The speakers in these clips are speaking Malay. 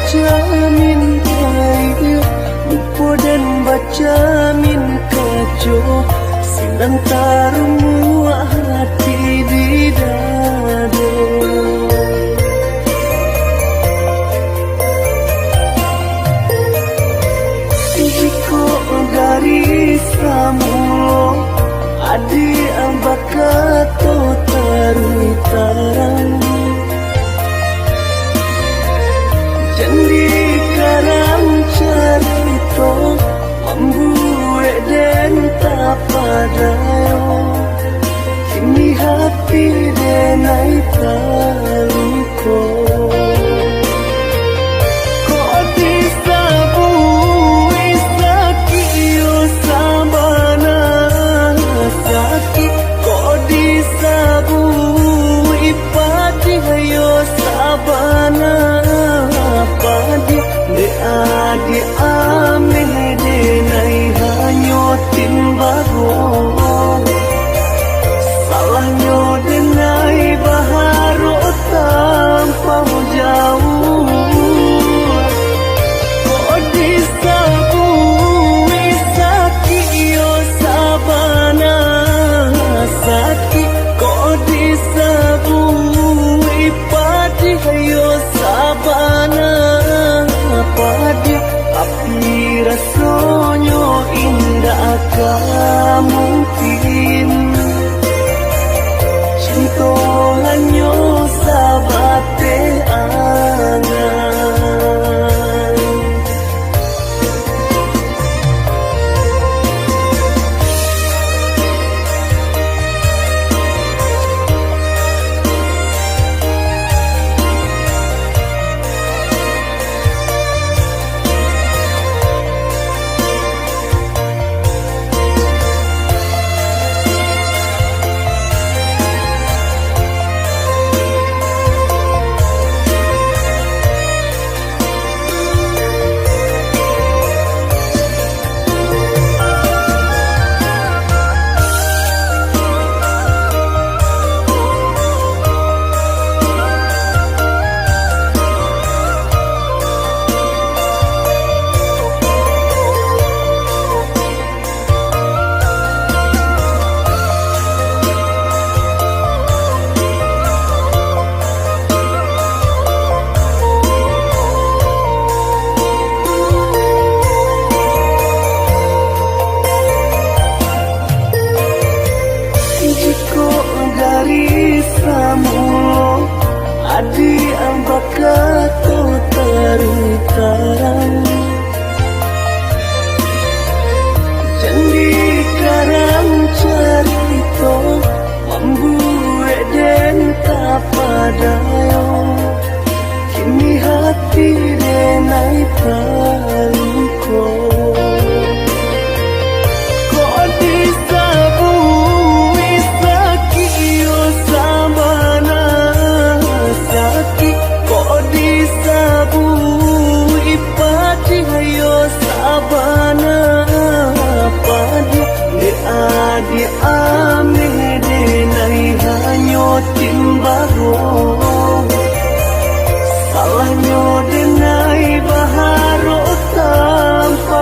baca min kaya lupa dan baca min kajo silang tarumu hati di dada. Jiko dari samulo adi ambakato tarui tarang jandi karang carito membuat dan tak padayo kini hati denai taluko. Di ameh denai hanyotin bago salahnya denai baharo tanpa jauh kok disabui sakit yo sabana sakit kok disabui padi yo sabana padi api rasanya indah akan mungkin cinta hanya sabate angan. Samulo adi ambakato tarui tarang jandi karang carito membuat dan tak padayo kini hati denai paluko. Di ameh denai hanyotin bago salahnya denai baharo tanpa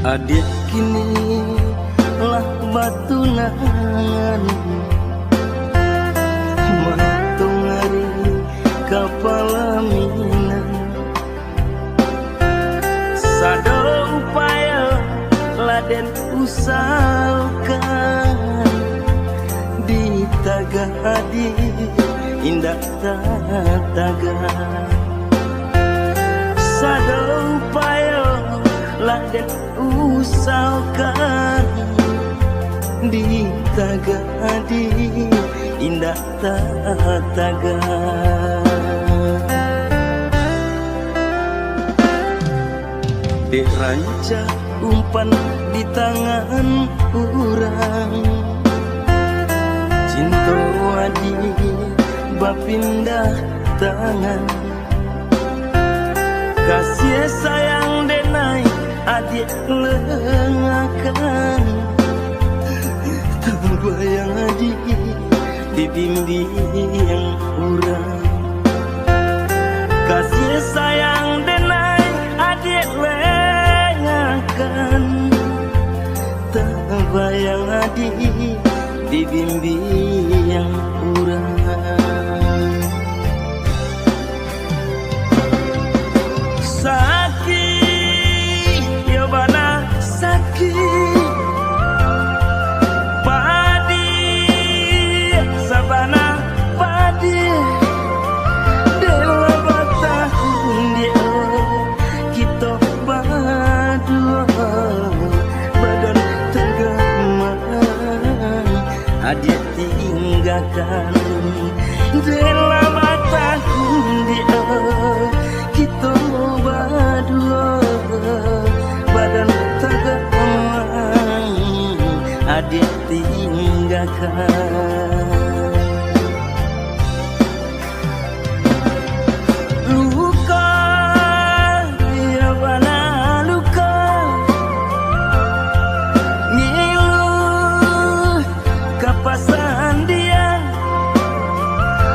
Adik kini lah batu nangan matung hari kapala minang sado upaya laden usahakan di tagadi indah taga sado upaya laden usahakan di tagadi indah taga dek ranca umpan di tangan urang cinta adi bapindah tangan kasih sayang denai adik lengakan terbayang adik dibimbing urang kasih sayang denai adik lengakan terbayang adik dibimbing urang sakit ya bana sakit padi sabana padi dewa batahun dia kita berdua badan tegaman adik tinggalkan dewa batahun dia kita berdua badan tegaman adik tinggalkan luka ya bana luka ngilu kapasan dia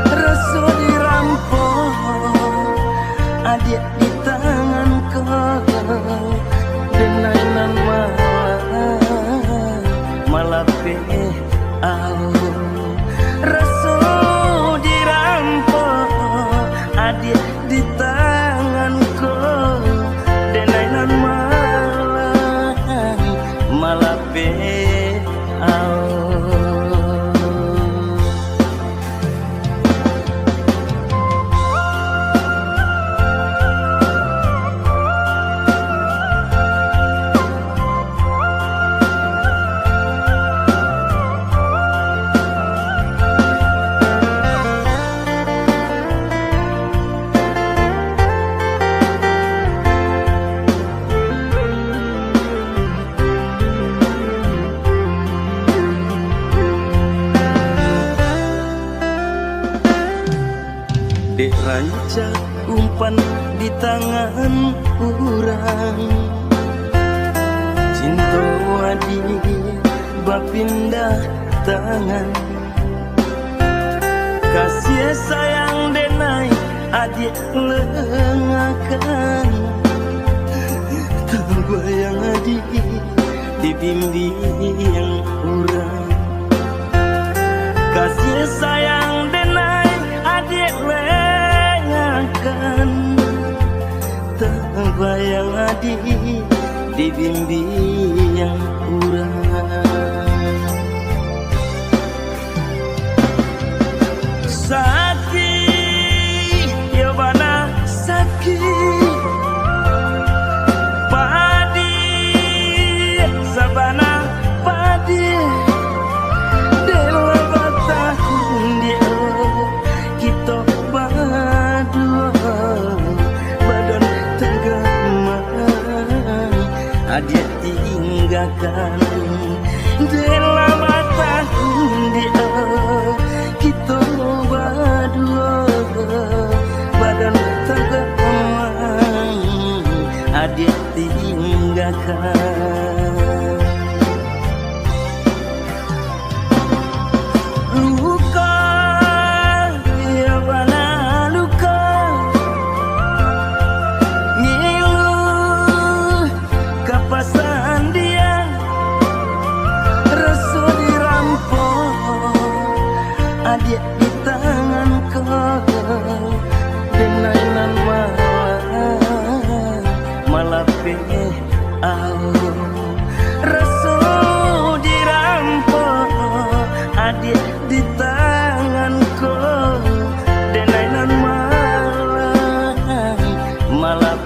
rasa dirampok adik di tangan kau denainan malah rasa dirampok adik di tangan kau denainan malah dek ranca umpan di tangan urang cinta adi bapindah tangan kasih sayang denai adik lengakan terbayang adik dibimbing urang kasih sayang denai adik lengakan terbayang adik dibimbing urang sakit ya bana sakit padi sabana padi dewa batahun dia kita berdua badan tegaman adik tinggalkan dewa batahun dia kita berdua badan tegaman adik tinggalkan luka ya bana luka ngilu kapasan Rasa dirampok adik di tanganku, denainan malah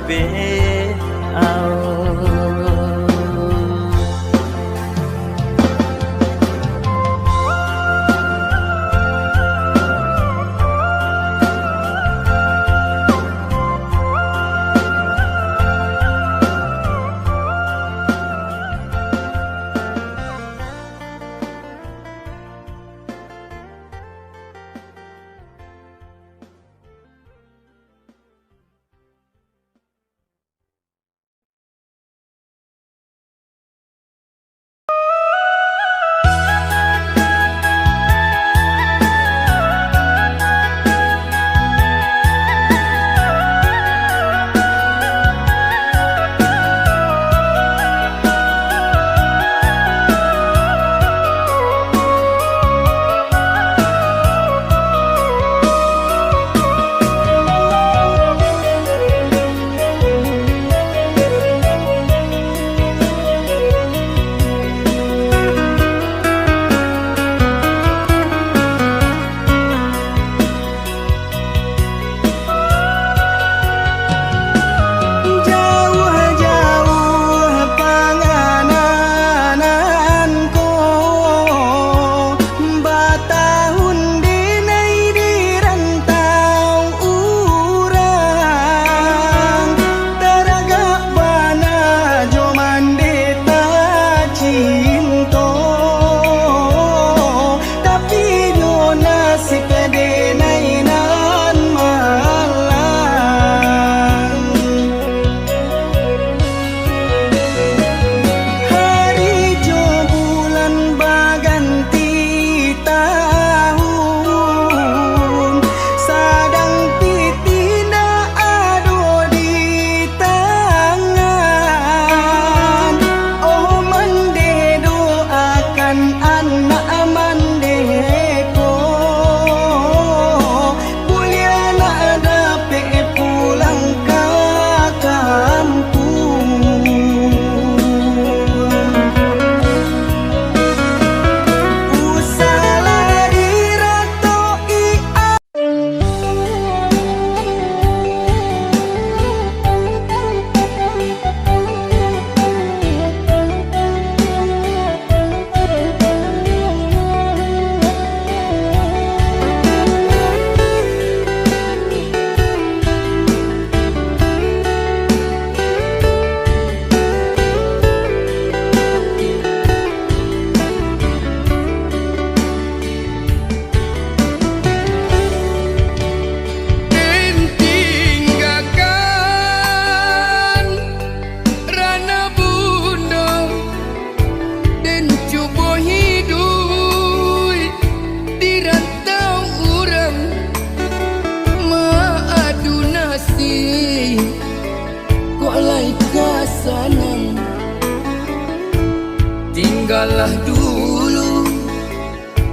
tinggallah dulu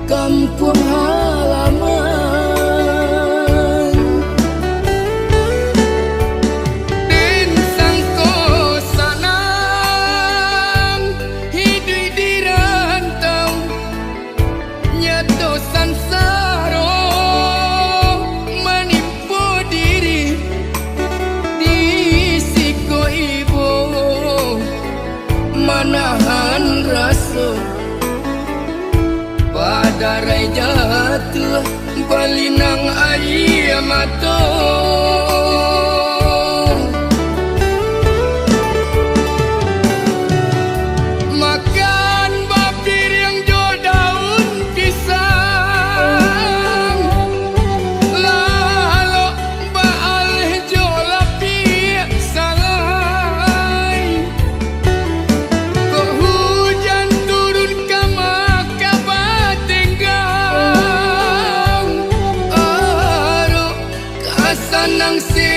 kampung halaman. Den sangko sanang hidup di rantau, nyato sansaro menipu diri di siko ibu, manahan rasa pada rai jatuh balinang air mata. Makan bapir yang jo daun pisang, lalu baal jo lapi salai. Kok hujan turun ke maka batenggang, aro kasanang si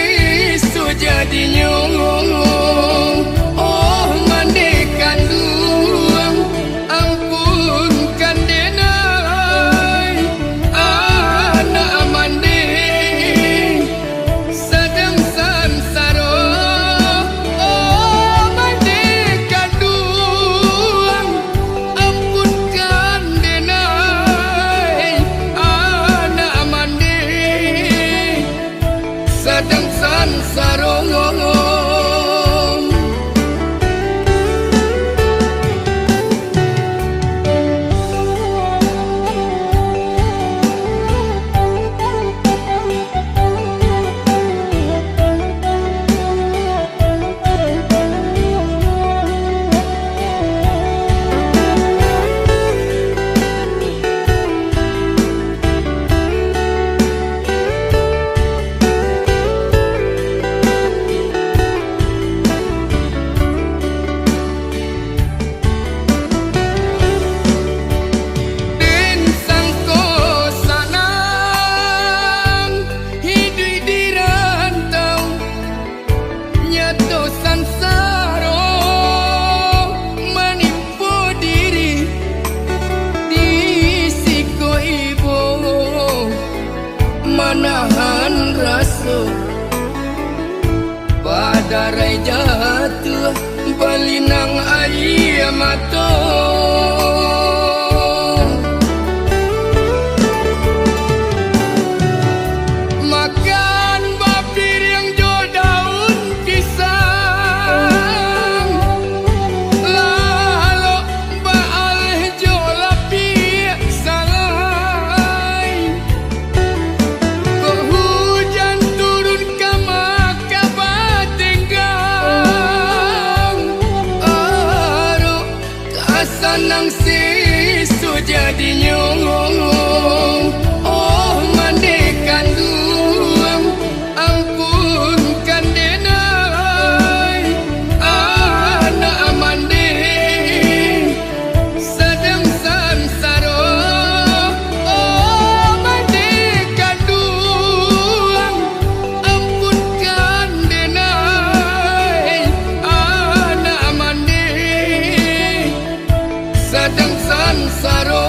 mato makan bapir yang jo daun pisang lalu baal jo lapi salai kok hujan turun ke maka batenggang aru kasanang sisu jadi nyong oh mandekan duang ampunkan denai anak mande sedang sansaro oh mandekan duang ampunkan denai anak mande sedang sansaro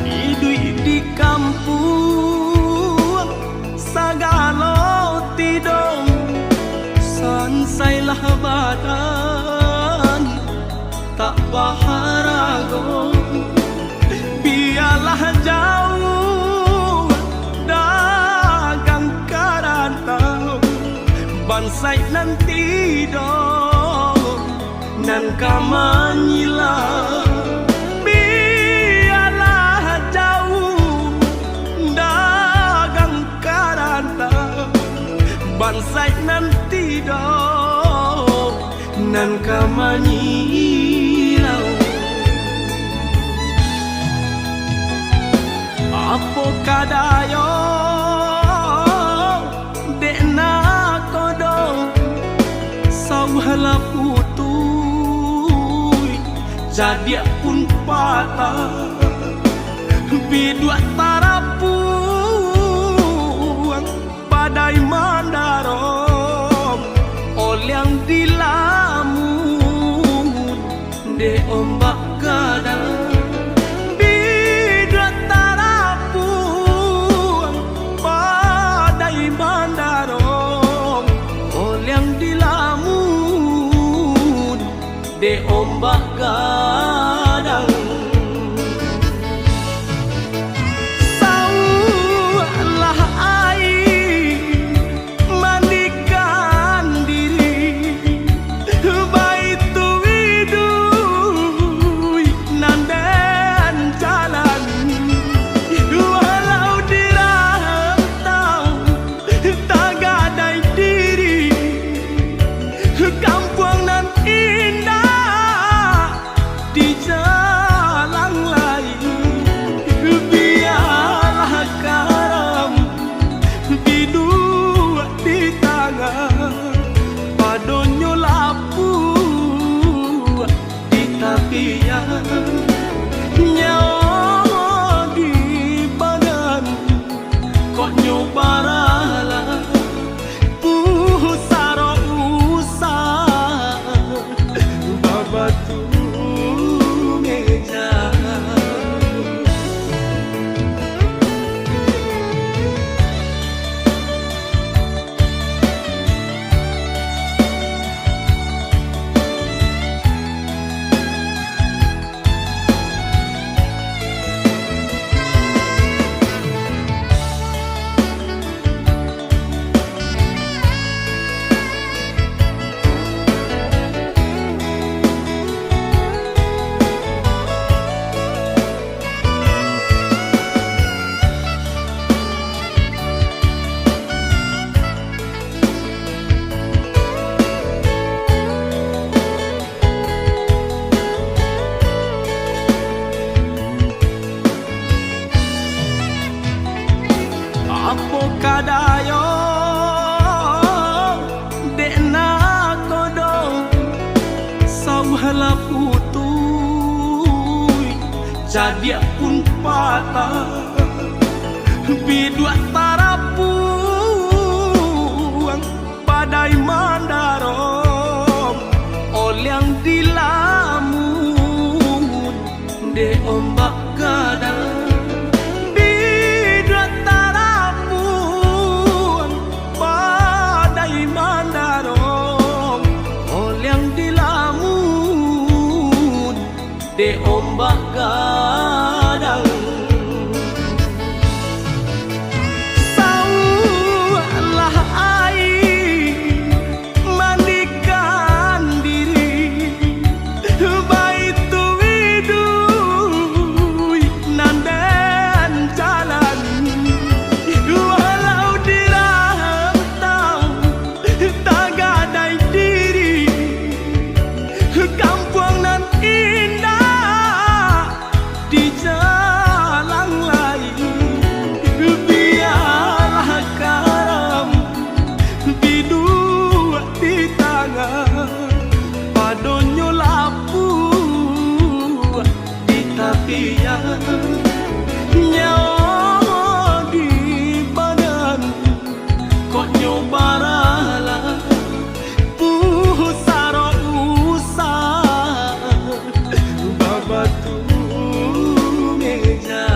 Hidup di kampung sagalo tidong sansailah badan tak baharago biarlah jauh dagang karantau bansai nanti dong nan kamanyilah bansai nanti dong nan kamanyilau apo kadayo dekna kodong sauhala putui jadi pun patah bidua tarapuang badai mandarong olyang dilamun de ombak gadang bidua tarapuang badai mandarong olyang dilamun de ombak gadang kampung nan indah di jalan lain biarlah karam bidua di tangan padonyo lapu di tapian nyawa di badan kok nyobaralah batu meja putui jadi pun patah bidua tarapuang badai mandarom olyang dilamun de ombak gadang bidua tarapuang badai mandarom olyang dilamun de ombak gadang nyawa di badan kok nyobaralah pusaro usah babatu meja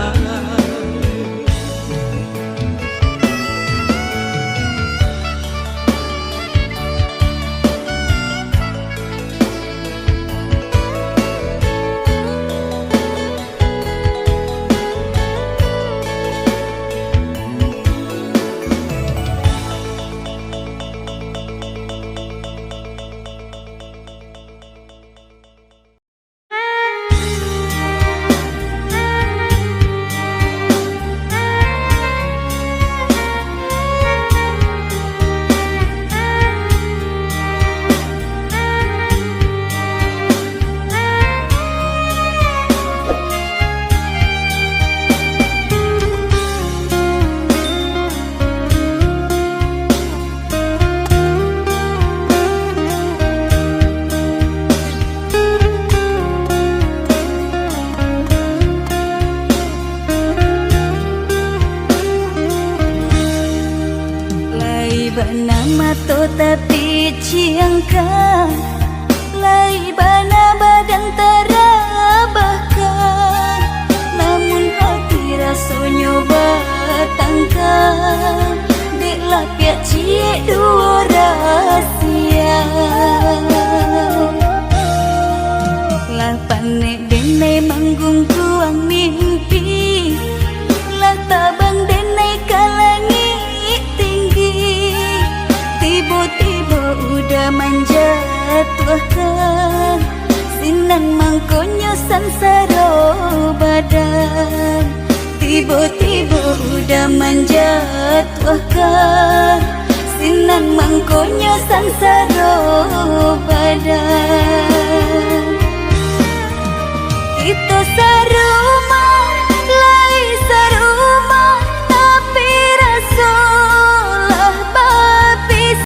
tapi ciangkan lai bana badan terabahkan namun hati rasanya batangkan dek lapiak cie dua rahasia lah panik denai manggung kuang mimpi lah tabang denai kalangi tiba-tiba udah menjatuhkan sinan mangkonya sansaro badan tiba-tiba udah menjatuhkan sinan mangkonya sansaro